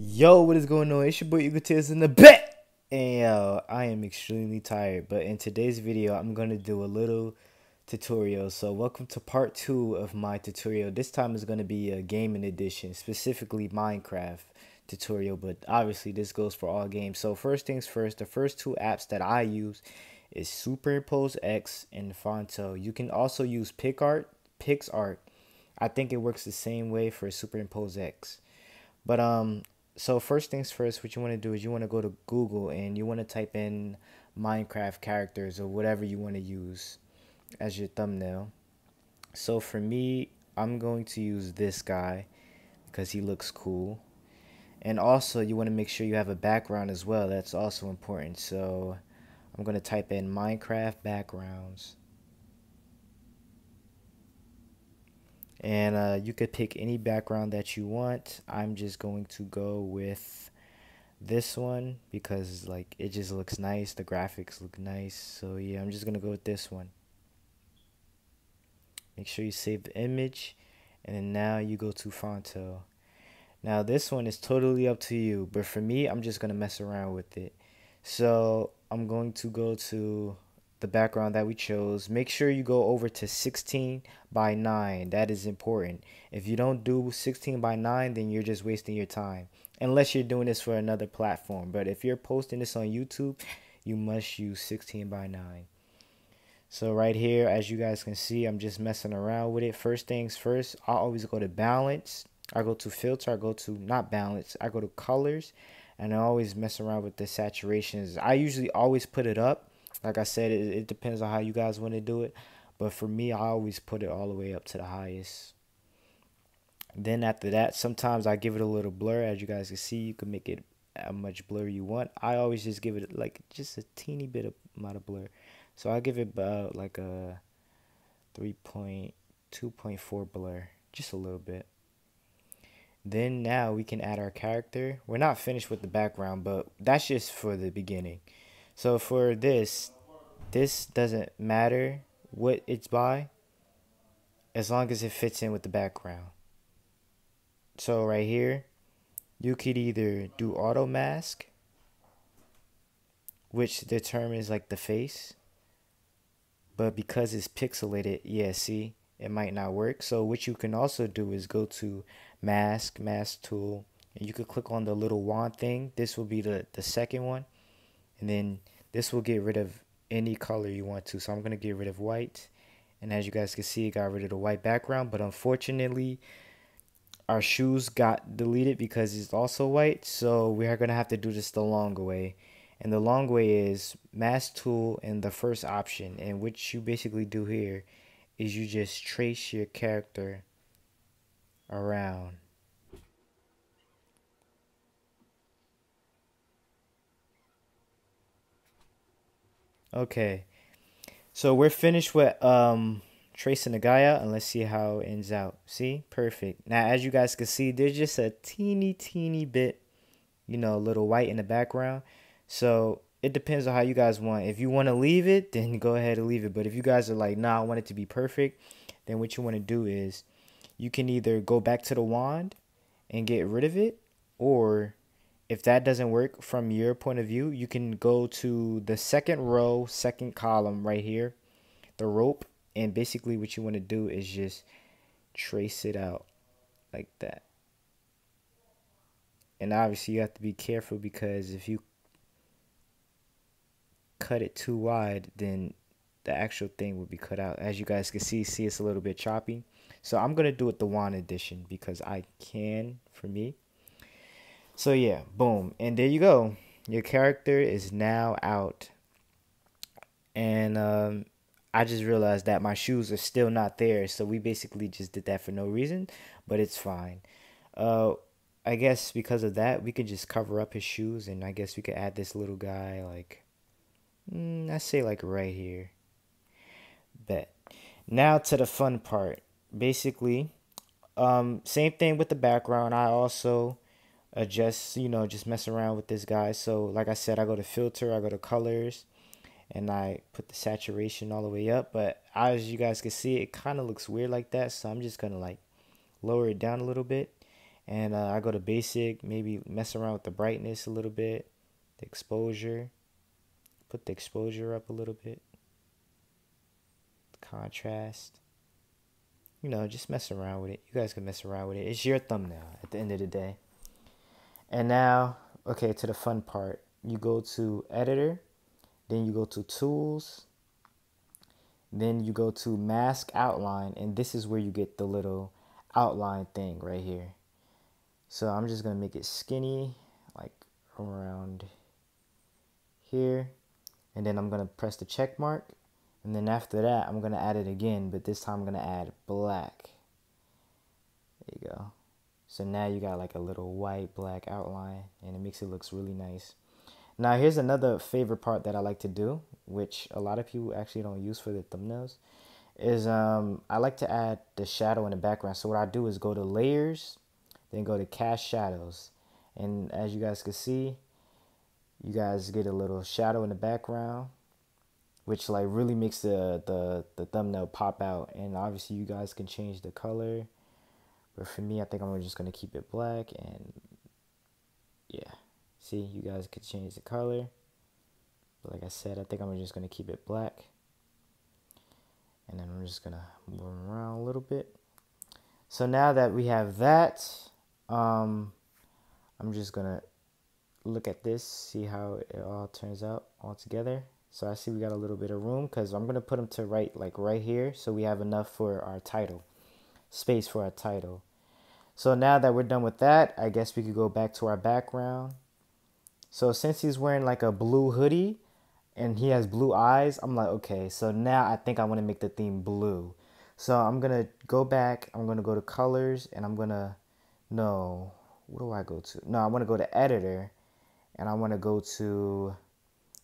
Yo, what is going on? It's your boy Egotiz in the bet. And yo, I am extremely tired. But in today's video, I'm gonna do a little tutorial. So welcome to part 2 of my tutorial. This time is gonna be a gaming edition, specifically Minecraft tutorial. But obviously, this goes for all games. So first things first, the first two apps that I use is Superimpose X and Fonto. You can also use PixArt. I think it works the same way for Superimpose X. But so first things first, what you want to do is you want to go to Google and you want to type in Minecraft characters or whatever you want to use as your thumbnail. So for me, I'm going to use this guy because he looks cool. And also you want to make sure you have a background as well. That's also important. So I'm going to type in Minecraft backgrounds. And you could pick any background that you want. I'm just going to go with this one because like it just looks nice, the graphics look nice. So yeah, I'm just gonna go with this one. Make sure you save the image, and then now you go to Fonto. Now this one is totally up to you, but for me, I'm just gonna mess around with it. So I'm going to go to the background that we chose. Make sure you go over to 16 by 9. That is important. If you don't do 16 by 9, then you're just wasting your time. Unless you're doing this for another platform. But if you're posting this on YouTube, you must use 16 by 9. So right here, as you guys can see, I'm just messing around with it. First things first, I always go to balance. I go to filter, I go to not balance, I go to colors, and I always mess around with the saturations. I usually always put it up. Like I said, it depends on how you guys want to do it. But for me, I always put it all the way up to the highest. Then after that, sometimes I give it a little blur. As you guys can see, you can make it how much blur you want. I always just give it like just a teeny bit of amount of blur. So I give it about like a 3.2.4 blur, just a little bit. Then now we can add our character. We're not finished with the background, but that's just for the beginning. So for this doesn't matter what it's by as long as it fits in with the background. So right here, you could either do auto mask, which determines like the face, but because it's pixelated, yeah, see, it might not work. So what you can also do is go to mask tool, and you could click on the little wand thing. This will be the second one, and then this will get rid of any color you want to. So I'm going to get rid of white, and as you guys can see, it got rid of the white background, but unfortunately our shoes got deleted because it's also white. So we are going to have to do this the long way. And the long way is mask tool and the first option. And what you basically do here is you just trace your character around. Okay, so we're finished with tracing the guy out, and let's see how it ends out. See, perfect. Now as you guys can see, there's just a teeny bit, a little white in the background. So it depends on how you guys want. If you want to leave it, then go ahead and leave it. But if you guys are like, nah, I want it to be perfect, then what you want to do is you can either go back to the wand and get rid of it, or if that doesn't work from your point of view, you can go to the second row, second column right here, the rope, and basically what you want to do is just trace it out like that. And obviously you have to be careful because if you cut it too wide, then the actual thing will be cut out. As you guys can see it's a little bit choppy. So I'm going to do it the wand edition because I can for me. So yeah, boom. And there you go. Your character is now out. And I just realized that my shoes are still not there. So we basically just did that for no reason, but it's fine. Uh, I guess because of that, we could just cover up his shoes, and I guess we could add this little guy like, I say like right here. Bet. Now to the fun part. Basically, same thing with the background. I also adjust, just mess around with this guy. So like I said, I go to filter, I go to colors, and I put the saturation all the way up. But as you guys can see, it kind of looks weird like that. So I'm just going to like lower it down a little bit. And I go to basic, maybe mess around with the brightness a little bit, the exposure, put the exposure up a little bit, the contrast. Just mess around with it. You guys can mess around with it. It's your thumbnail at the end of the day. And now, okay, to the fun part. You go to editor, then you go to tools, then you go to mask outline, and this is where you get the little outline thing right here. So I'm just gonna make it skinny, like around here, and then I'm gonna press the check mark, and then after that I'm gonna add it again, but this time I'm gonna add black. There you go. So now you got like a little white black outline, and it makes it looks really nice. Now here's another favorite part that I like to do, which a lot of people actually don't use for their thumbnails, is I like to add the shadow in the background. So what I do is go to layers, then go to cast shadows, and as you guys can see, you guys get a little shadow in the background, which like really makes the thumbnail pop out. And obviously you guys can change the color, but for me I think I'm just gonna keep it black. And yeah, see, you guys could change the color, but like I said, I think I'm just gonna keep it black. And then I'm just gonna move them around a little bit. So now that we have that, I'm just gonna look at this, see how it all turns out all together. So I see we got a little bit of room, because I'm gonna put them to right here, so we have enough for our title, space for our title. So now that we're done with that, I guess we could go back to our background. So since he's wearing like a blue hoodie and he has blue eyes, I'm like, okay, so now I think I want to make the theme blue. So I'm gonna go back, I'm gonna go to colors, and I'm gonna, no, what do I go to? No, I want to go to editor, and I want to go to,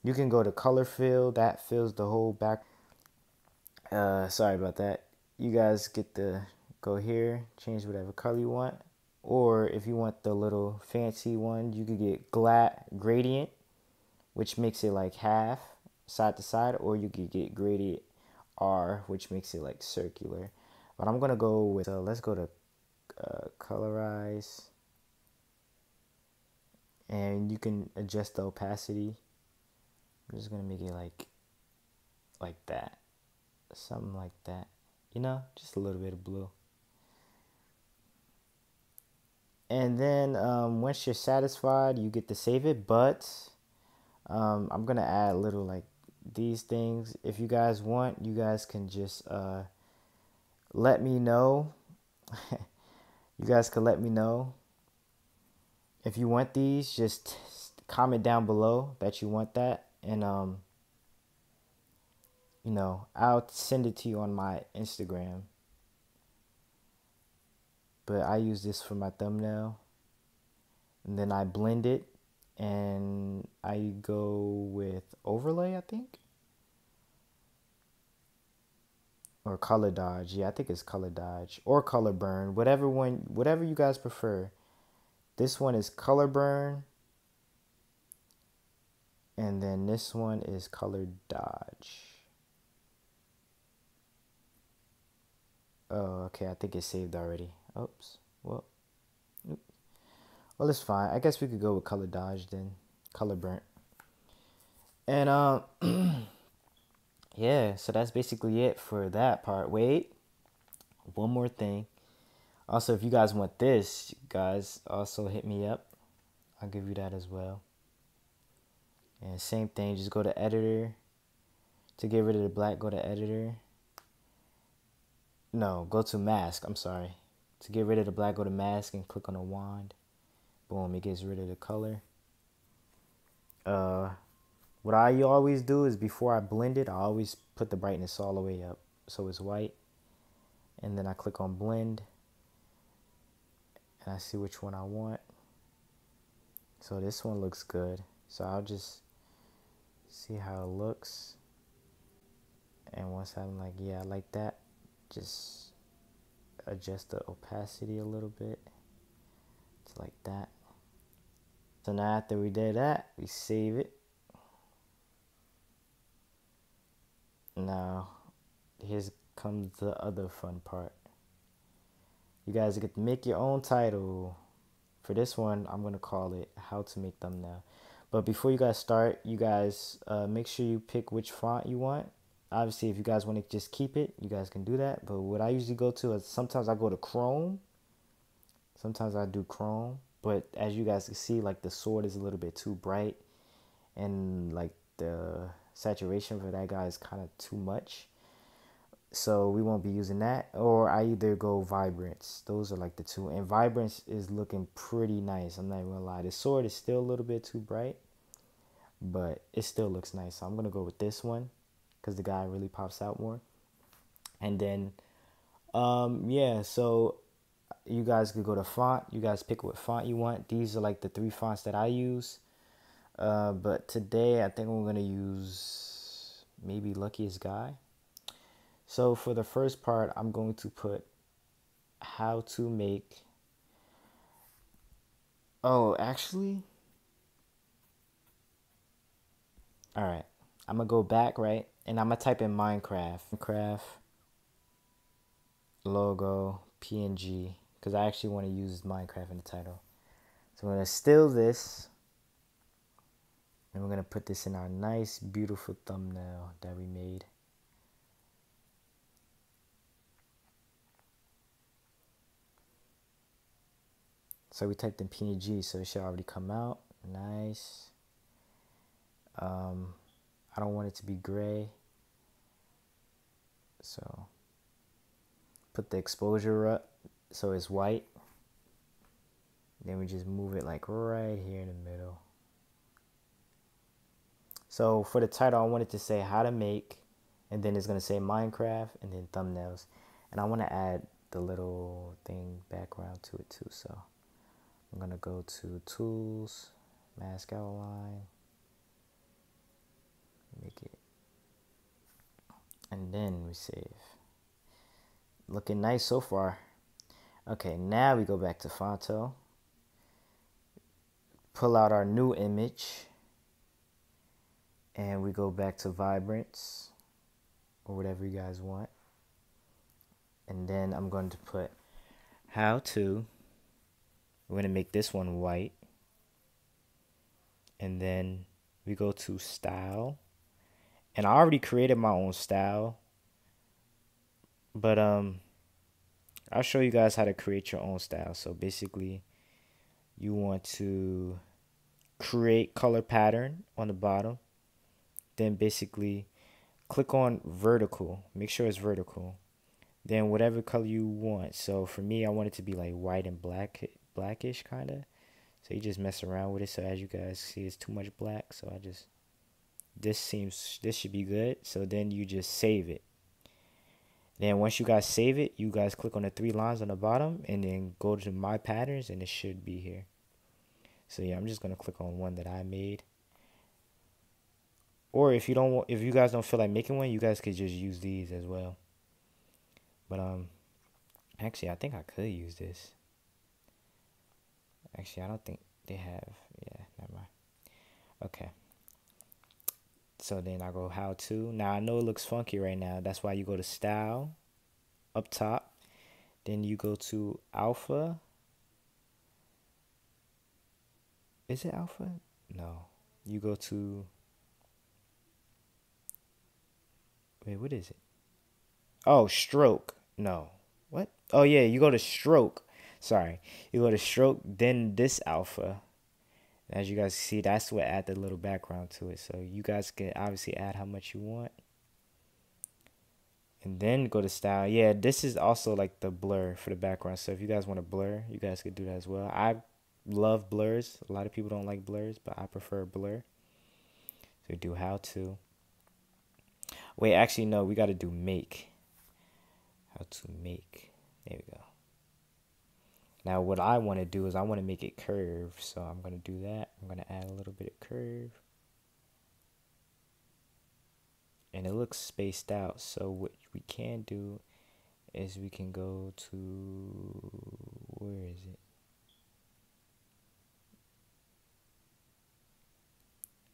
you can go to color fill, that fills the whole back. Sorry about that. You guys get to go here, change whatever color you want. Or if you want the little fancy one, you could get gradient, which makes it like half side to side, or you could get gradient R, which makes it like circular. But I'm gonna go with, let's go to colorize, and you can adjust the opacity. I'm just gonna make it like that, something like that, just a little bit of blue. And then once you're satisfied, you get to save it. But I'm gonna add little like these things. If you guys want, you guys can just let me know. You guys can let me know if you want these. Just comment down below that you want that, and I'll send it to you on my Instagram. But I use this for my thumbnail, and then I blend it, and I go with overlay, I think, or color dodge. Yeah, I think it's color dodge or color burn, whatever you guys prefer. This one is color burn, and then this one is color dodge. Oh, okay, I think it's saved already. Oops. Well, it's fine. I guess we could go with color dodge then, color burnt. And yeah, so that's basically it for that part. Wait, one more thing. Also, if you guys want this, guys, also hit me up. I'll give you that as well. And same thing, just go to editor. To get rid of the black, go to editor. No, go to mask, I'm sorry. To get rid of the black, go to mask and click on the wand. Boom, it gets rid of the color. What I always do is before I blend it, I always put the brightness all the way up so it's white. And then I click on blend, and I see which one I want. So this one looks good. So I'll just see how it looks. And once I'm like, yeah, I like that, just adjust the opacity a little bit. It's like that. So now after we did that, we save it. Now, here comes the other fun part. You guys get to make your own title. For this one, I'm gonna call it how to make thumbnail. But before you guys start, you guys make sure you pick which font you want. Obviously, if you guys want to just keep it, you guys can do that. But what I usually go to is sometimes I go to Chrome. Sometimes I do Chrome. But as you guys can see, like the sword is a little bit too bright, and like the saturation for that guy is kind of too much. So we won't be using that. Or I either go Vibrance. Those are like the two. And Vibrance is looking pretty nice. I'm not even gonna lie. The sword is still a little bit too bright, but it still looks nice. So I'm gonna go with this one because the guy really pops out more. And then yeah, so you guys could go to font. You guys pick what font you want. These are like the 3 fonts that I use. But today I think I'm gonna use maybe Luckiest Guy. So for the first part, I'm going to put how to make. Oh, actually, all right. I'm gonna go back, right, and I'm gonna type in Minecraft logo PNG because I actually want to use Minecraft in the title. So I'm gonna steal this, and we're gonna put this in our nice, beautiful thumbnail that we made. So we typed in PNG, so it should already come out. Nice. I don't want it to be gray, so put the exposure up so it's white. Then we just move it like right here in the middle. So for the title, I wanted to say how to make, and then it's gonna say Minecraft, and then thumbnails. And I want to add the little thing background to it too. So I'm gonna go to Tools, Mask Outline, make it, and then we save. Looking nice so far. Okay, now we go back to Fonto, pull out our new image, and we go back to Vibrance or whatever you guys want. And then I'm going to put how to. We're going to make this one white. And then we go to style. And I already created my own style. But I'll show you guys how to create your own style. So basically, you want to create color pattern on the bottom. Then basically click on vertical. Make sure it's vertical. Then whatever color you want. So for me, I want it to be like white and blackish kind of. So you just mess around with it. So as you guys see, it's too much black. So this should be good. So then you just save it. Then once you guys save it, you guys click on the 3 lines on the bottom and then go to my patterns and it should be here. So yeah, I'm just gonna click on one that I made. Or if you guys don't feel like making one, you guys could just use these as well. But actually I think I could use this. Actually, I don't think they have. Yeah, never mind. Okay. So then I go how to. Now I know it looks funky right now. That's why you go to style up top. Then you go to alpha. Is it alpha? No. You go to. Wait, what is it? Oh, stroke. No. What? Oh, yeah, you go to stroke. Sorry. You go to stroke, then this alpha. As you guys see, that's what add the little background to it. So you guys can obviously add how much you want. And then go to style. Yeah, this is also like the blur for the background. So if you guys want to blur, you guys could do that as well. I love blurs. A lot of people don't like blurs, but I prefer blur. So we do how to. Wait, actually, no, we got to do make. How to make. There we go. Now what I want to do is I want to make it curve. So I'm going to do that. I'm going to add a little bit of curve. And it looks spaced out. So what we can do is we can go to, where is it?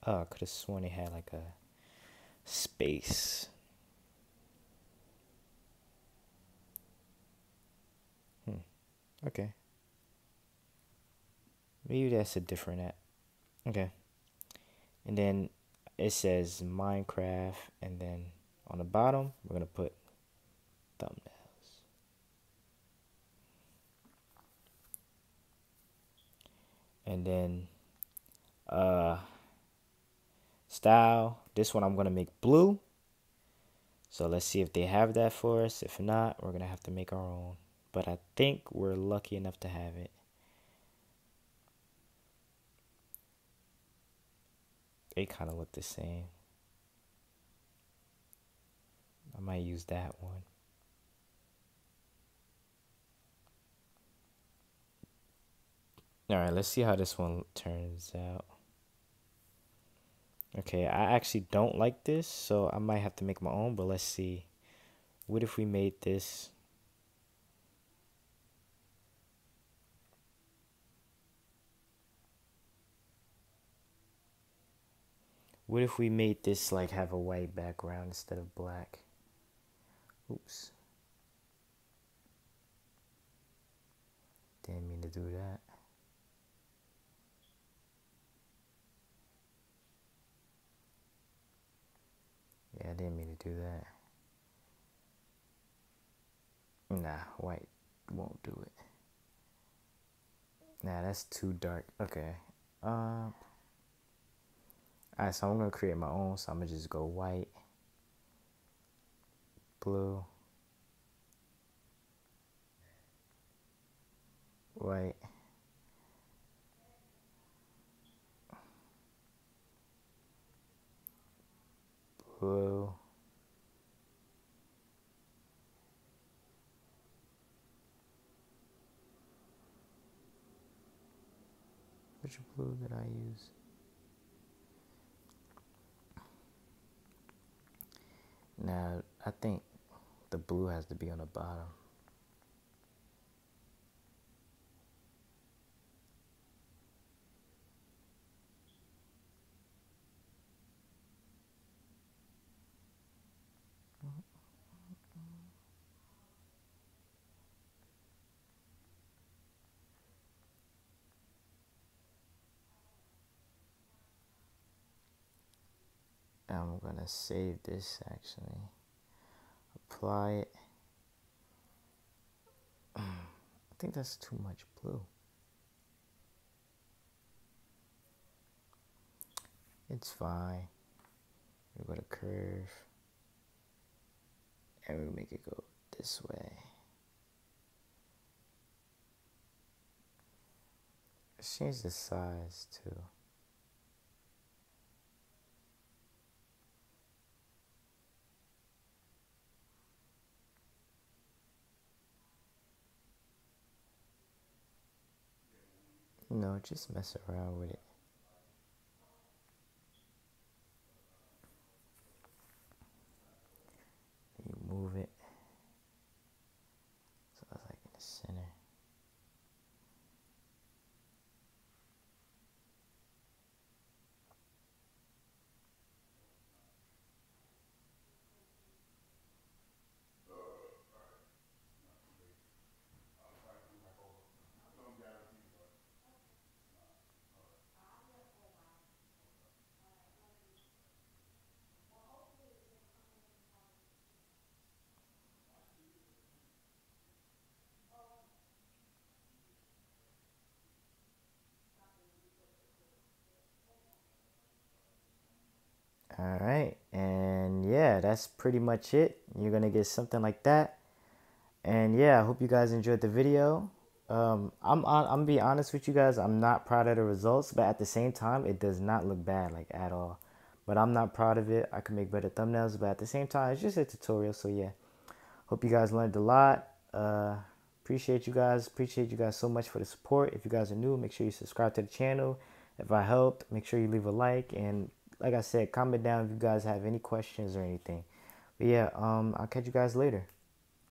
Oh, I could have sworn it had like a space. Okay. Maybe that's a different app. Okay. And then it says Minecraft, and then on the bottom we're gonna put thumbnails. And then uh style, this one I'm gonna make blue. So let's see if they have that for us. If not, we're gonna have to make our own. But I think we're lucky enough to have it. They kind of look the same. I might use that one. Alright, let's see how this one turns out. Okay, I actually don't like this, so I might have to make my own, but let's see. What if we made this? What if we made this like have a white background instead of black? Oops. Didn't mean to do that. Yeah, I didn't mean to do that. Nah, white won't do it. Nah, that's too dark. Okay. Alright, so I'm gonna create my own. So I'm gonna just go white, blue, white, blue, which blue did I use? Now, I think the blue has to be on the bottom. I'm gonna save this actually. Apply it. I think that's too much blue. It's fine. We go to curve. And we make it go this way. Let's change the size too. No, just mess around with it. You move it so it's like in the center. All right, and yeah, that's pretty much it. You're gonna get something like that. And yeah, I hope you guys enjoyed the video. I'm be honest with you guys. I'm not proud of the results, but at the same time, it does not look bad like at all. But I'm not proud of it. I can make better thumbnails, but at the same time, it's just a tutorial. So yeah, hope you guys learned a lot. Appreciate you guys. Appreciate you guys so much for the support. If you guys are new, make sure you subscribe to the channel. If I helped, make sure you leave a like, and like I said, comment down if you guys have any questions or anything. But yeah, I'll catch you guys later.